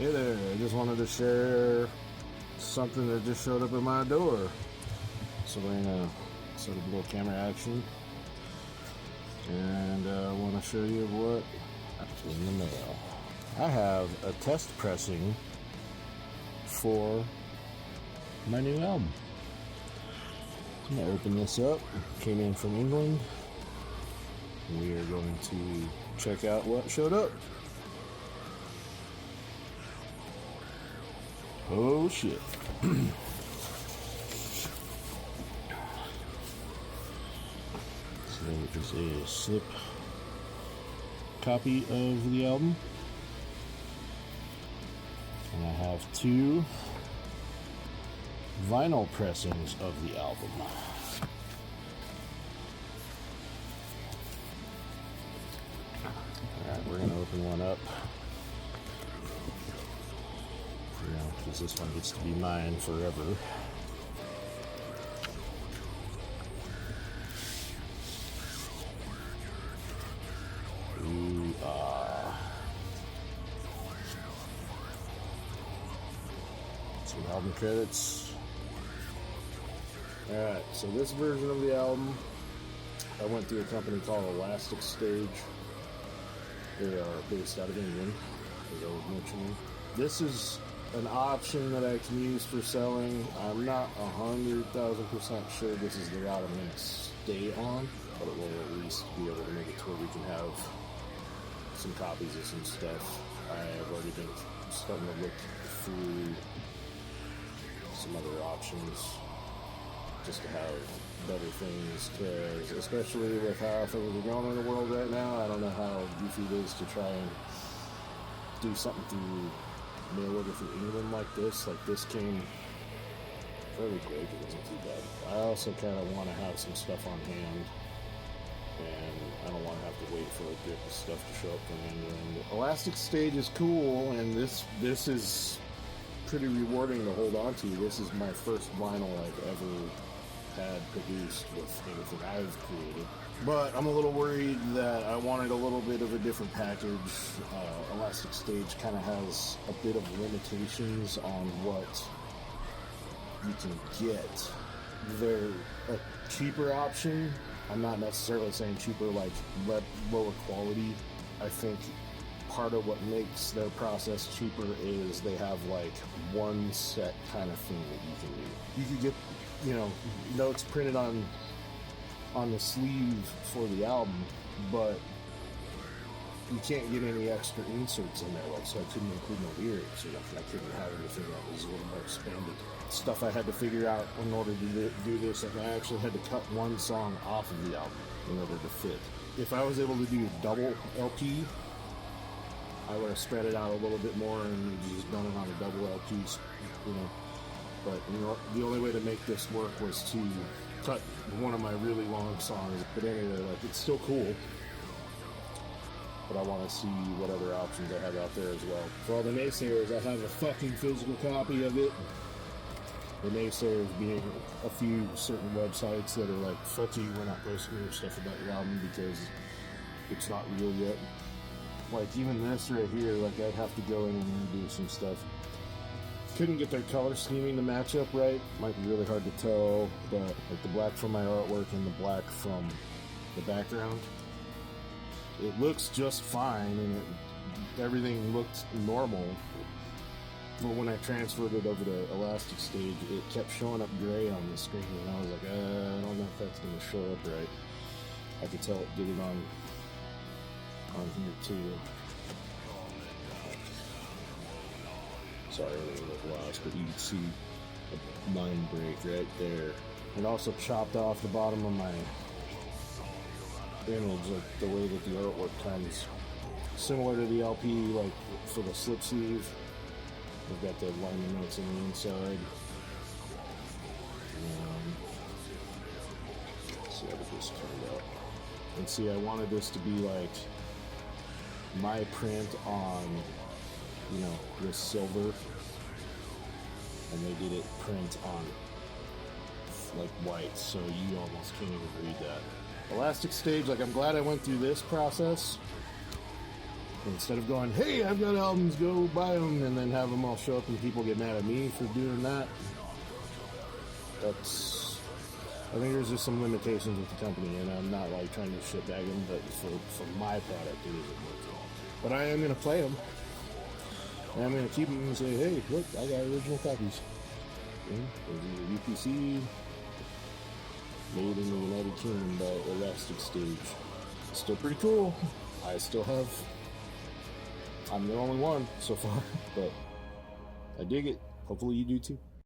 Hey there, I just wanted to share something that just showed up at my door. So we're gonna sort of a little camera action. And I want to show you what is in the mail. I have a test pressing for my new album. I'm gonna open this up. Came in from England. We are going to check out what showed up. Oh shit. So it is a slip copy of the album. And I have two vinyl pressings of the album. Alright, we're gonna open one up. Because this one gets to be mine forever. Ooh, some album credits. Alright, so this version of the album, I went through a company called ElasticStage. They are based out of England, as I was mentioning. This is an option that I can use for selling. I'm not 100,000% sure this is the route I'm going to stay on, but it will at least be able to make it to where we can have some copies of some stuff. I have already been starting to look through some other options just to have better things, because especially with how things are going in the world right now, I don't know how goofy it is to try and do something through mail order from England like this. Like, this came fairly quick. It wasn't too bad. I also kind of want to have some stuff on hand, and I don't want to have to wait for a bit of stuff to show up from England. ElasticStage is cool, and this is pretty rewarding to hold on to. This is my first vinyl I've ever had produced with anything I've created. But I'm a little worried that I wanted a little bit of a different package. ElasticStage kind of has a bit of limitations on what you can get. They're a cheaper option. I'm not necessarily saying cheaper like lower quality. I think part of what makes their process cheaper is they have like one set kind of thing that you can do. You could get, notes printed on the sleeve for the album, but you can't get any extra inserts in there, like, so I couldn't include no lyrics or nothing. I couldn't have anything that was a little more expanded. Stuff I had to figure out in order to do this, like, I actually had to cut one song off of the album in order to fit. If I was able to do double LP, I would have spread it out a little bit more and just done it on a double LP, But the only way to make this work was to cut one of my really long songs. But anyway, like, it's still cool. But I want to see what other options I have out there as well. For all the naysayers, I have a fucking physical copy of it. The naysayers being a few certain websites that are like, fuck you, we're not posting your stuff about your album because it's not real yet. Like, even this right here, like, I'd have to go in and redo some stuff. Couldn't get their color scheming to match up right. Might be really hard to tell, but like the black from my artwork and the black from the background, it looks just fine, and everything looked normal. But when I transferred it over to ElasticStage, it kept showing up gray on the screen, and I was like, I don't know if that's going to show up right. I could tell it did it on here too. Sorry, I look lost, but you can see a line break right there. It also chopped off the bottom of my image, like the way that the artwork comes. Similar to the LP, like for the slip sleeve. I've got the liner notes on the inside. Let's see how this turned out. And see, I wanted this to be like my print on, this silver, and they did it print on like white, so you almost can't even read that. ElasticStage, like, I'm glad I went through this process Instead of going, hey, I've got albums, go buy them, and then have them all show up and people get mad at me for doing that. I think there's just some limitations with the company, and I'm not like trying to shitbag them, but for my product, it isn't working. But I am going to play them, and I'm going to keep them and say, hey, look, I got original copies. There's a UPC made in the United Kingdom by ElasticStage. Still pretty cool. I'm the only one so far, but I dig it. Hopefully you do too.